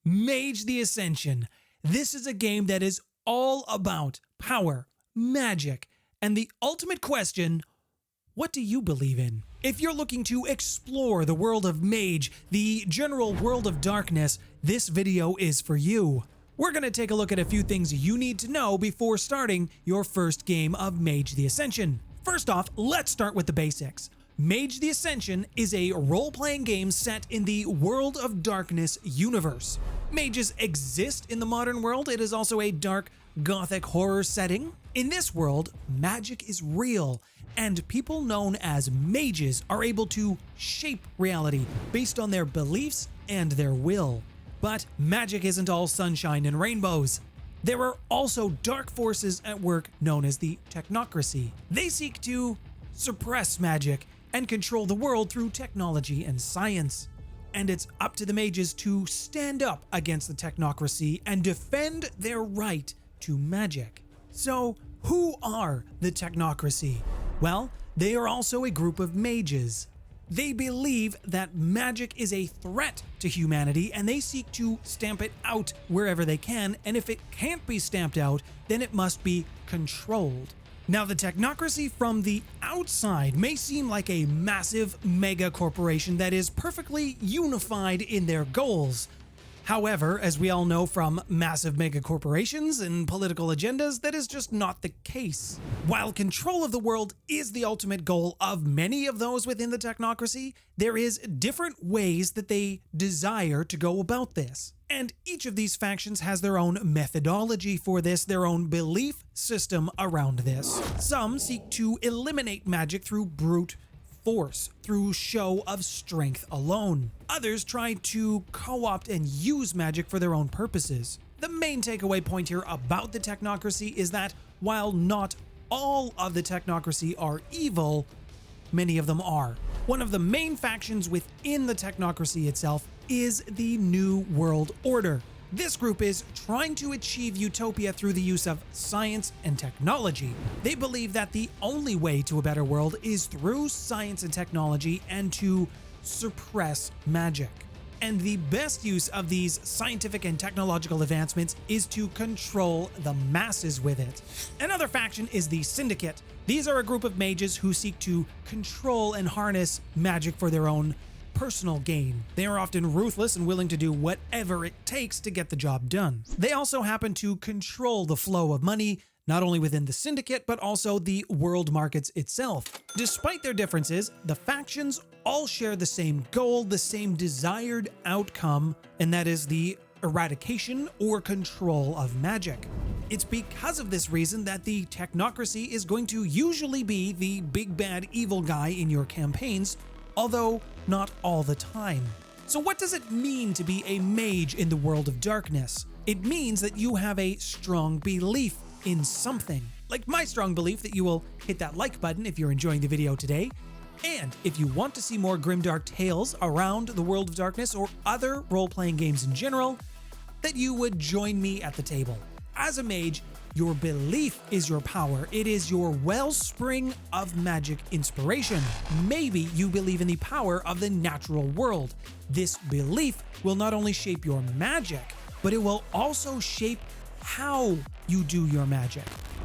Mage the Ascension. This is a game that is all about power, magic, and the ultimate question, what do you believe in? If you're looking to explore the world of Mage, the general world of darkness, this video is for you. We're going to take a look at a few things you need to know before starting your first game of Mage the Ascension. First off, let's start with the basics. Mage the Ascension is a role-playing game set in the World of Darkness universe. Mages exist in the modern world. It is also a dark, gothic horror setting. In this world, magic is real, and people known as mages are able to shape reality based on their beliefs and their will. But magic isn't all sunshine and rainbows. There are also dark forces at work known as the Technocracy. They seek to suppress magic and control the world through technology and science. And it's up to the mages to stand up against the Technocracy and defend their right to magic. So, who are the Technocracy? Well, they are also a group of mages. They believe that magic is a threat to humanity and they seek to stamp it out wherever they can, and if it can't be stamped out, then it must be controlled. Now, the Technocracy from the outside may seem like a massive mega corporation that is perfectly unified in their goals. However, as we all know from massive mega corporations and political agendas, that is just not the case. While control of the world is the ultimate goal of many of those within the Technocracy, there is different ways that they desire to go about this. And each of these factions has their own methodology for this, their own belief system around this. Some seek to eliminate magic through brute force, through show of strength alone. Others try to co-opt and use magic for their own purposes. The main takeaway point here about the Technocracy is that while not all of the Technocracy are evil, many of them are. One of the main factions within the Technocracy itself is the New World Order. This group is trying to achieve utopia through the use of science and technology. They believe that the only way to a better world is through science and technology and to suppress magic. And the best use of these scientific and technological advancements is to control the masses with it. Another faction is the Syndicate. These are a group of mages who seek to control and harness magic for their own personal gain. They are often ruthless and willing to do whatever it takes to get the job done. They also happen to control the flow of money, not only within the Syndicate, but also the world markets itself. Despite their differences, the factions all share the same goal, the same desired outcome, and that is the eradication or control of magic. It's because of this reason that the Technocracy is going to usually be the big bad evil guy in your campaigns, although not all the time. So what does it mean to be a mage in the world of darkness? It means that you have a strong belief in something. Like my strong belief that you will hit that like button if you're enjoying the video today. And if you want to see more grimdark tales around the world of darkness or other role-playing games in general, that you would join me at the table. As a mage, your belief is your power. It is your wellspring of magic inspiration. Maybe you believe in the power of the natural world. This belief will not only shape your magic, but it will also shape how you do your magic.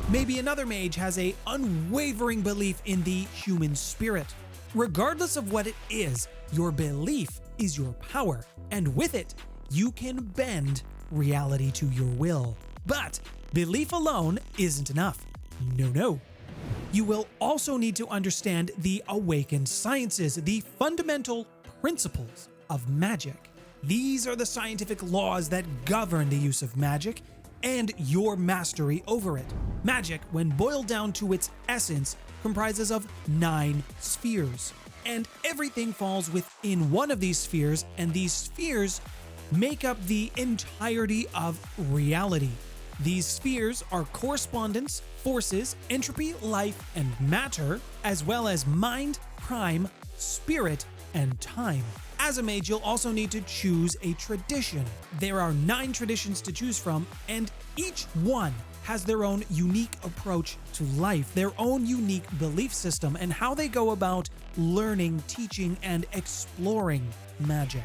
Maybe another mage has an unwavering belief in the human spirit. Regardless of what it is, your belief is your power, and with it, you can bend reality to your will. But belief alone isn't enough. No. You will also need to understand the awakened sciences, the fundamental principles of magic. These are the scientific laws that govern the use of magic and your mastery over it. Magic, when boiled down to its essence, comprises of 9 spheres. And everything falls within one of these spheres, and these spheres make up the entirety of reality. These spheres are correspondence, forces, entropy, life, and matter, as well as mind, prime, spirit, and time. As a mage, you'll also need to choose a tradition. There are 9 traditions to choose from, and each one has their own unique approach to life, their own unique belief system, and how they go about learning, teaching, and exploring magic.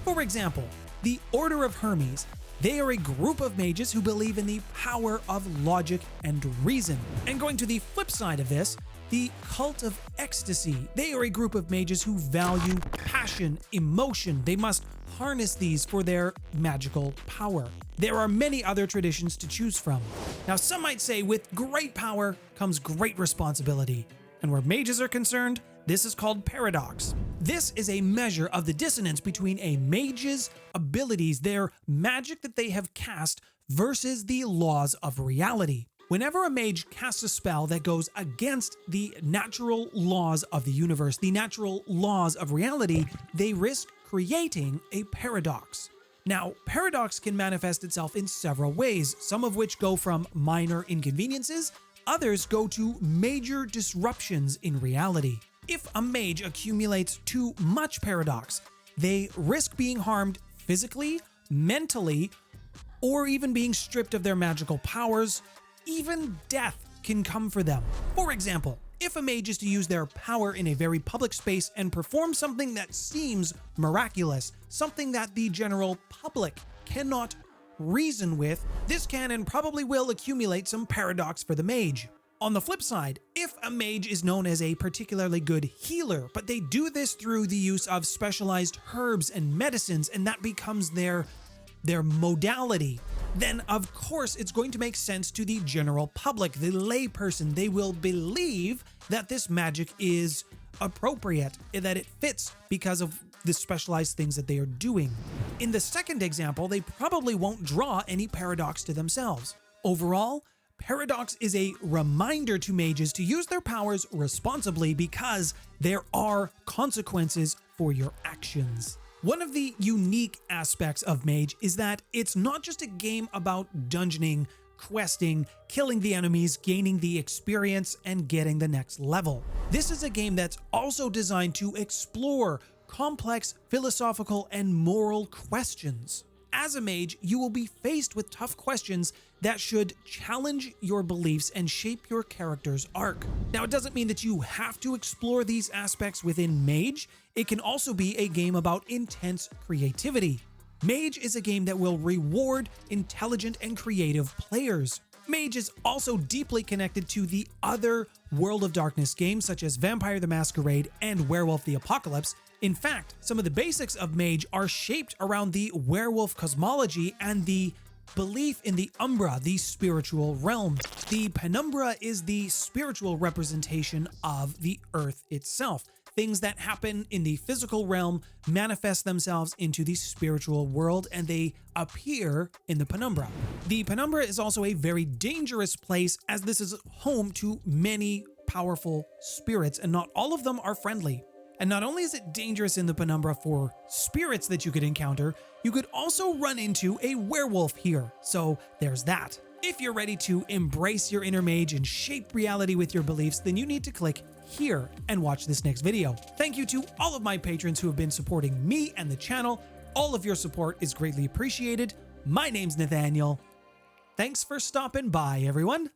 For example, The Order of Hermes. They are a group of mages who believe in the power of logic and reason. And going to the flip side of this, the Cult of Ecstasy. They are a group of mages who value passion, emotion. They must harness these for their magical power. There are many other traditions to choose from. Now, some might say with great power comes great responsibility. And where mages are concerned, this is called paradox. This is a measure of the dissonance between a mage's abilities, their magic that they have cast, versus the laws of reality. Whenever a mage casts a spell that goes against the natural laws of the universe, the natural laws of reality, they risk creating a paradox. Now, paradox can manifest itself in several ways, some of which go from minor inconveniences, others go to major disruptions in reality. If a mage accumulates too much paradox, they risk being harmed physically, mentally, or even being stripped of their magical powers. Even death can come for them. For example, if a mage is to use their power in a very public space and perform something that seems miraculous, something that the general public cannot reason with, this can and probably will accumulate some paradox for the mage. On the flip side, if a mage is known as a particularly good healer, but they do this through the use of specialized herbs and medicines, and that becomes their modality, then of course it's going to make sense to the general public, the lay person. They will believe that this magic is appropriate, that it fits because of the specialized things that they are doing. In the second example, they probably won't draw any paradox to themselves. Overall, paradox is a reminder to mages to use their powers responsibly because there are consequences for your actions. One of the unique aspects of Mage is that it's not just a game about dungeoning, questing, killing the enemies, gaining the experience, and getting the next level. This is a game that's also designed to explore complex philosophical and moral questions. As a mage, you will be faced with tough questions that should challenge your beliefs and shape your character's arc. Now, it doesn't mean that you have to explore these aspects within Mage. It can also be a game about intense creativity. Mage is a game that will reward intelligent and creative players. Mage is also deeply connected to the other World of Darkness games such as Vampire the Masquerade and Werewolf the Apocalypse. In fact, some of the basics of Mage are shaped around the werewolf cosmology and the belief in the Umbra, the spiritual realm. The Penumbra is the spiritual representation of the Earth itself. Things that happen in the physical realm manifest themselves into the spiritual world, and they appear in the Penumbra. The Penumbra is also a very dangerous place, as this is home to many powerful spirits, and not all of them are friendly. And not only is it dangerous in the Penumbra for spirits that you could encounter, you could also run into a werewolf here. So there's that. If you're ready to embrace your inner mage and shape reality with your beliefs, then you need to click here and watch this next video. Thank you to all of my patrons who have been supporting me and the channel. All of your support is greatly appreciated. My name's Nathaniel. Thanks for stopping by, everyone.